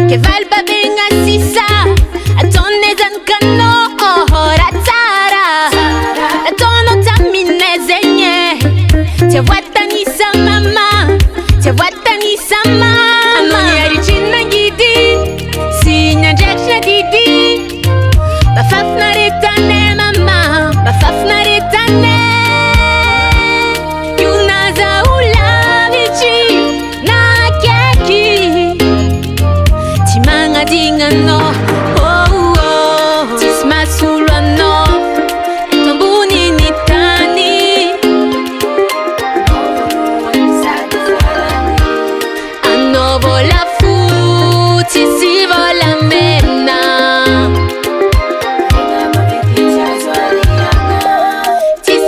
Che valba benga sisa atonne zankano ratara atono tamine zenye te watani mama te watani mama anoni aricina gidi sinya jaksha didi bafafna retane mama bafafna retane yunaza ulavici na keki Dingano, oh oh, Masolo no, tambuni nitani. Anao vola fu, Tsisy vola mena.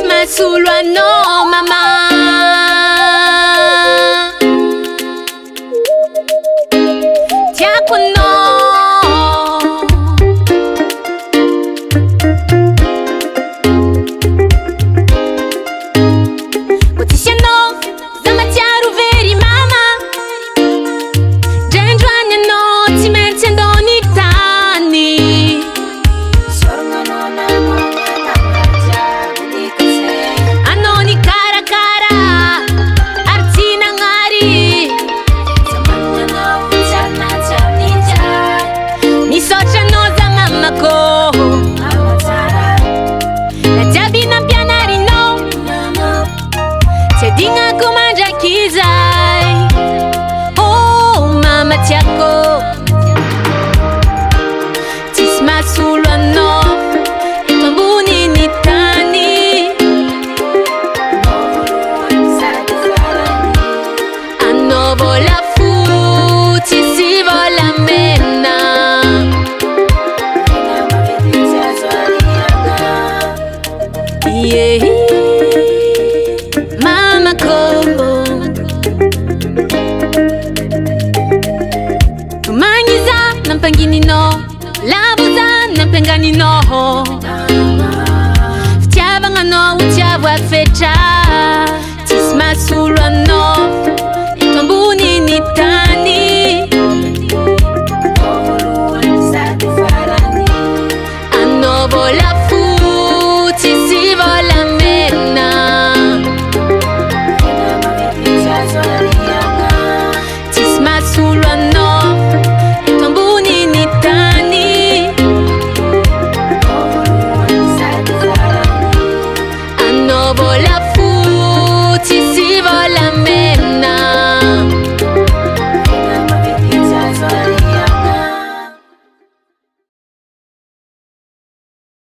Masolo no, mama. Tiakono. Dinga kumanja kizai, oh mama tiako, Tsisy Masolo no, tambuni nitani. Anao vola fu, Tsisy vola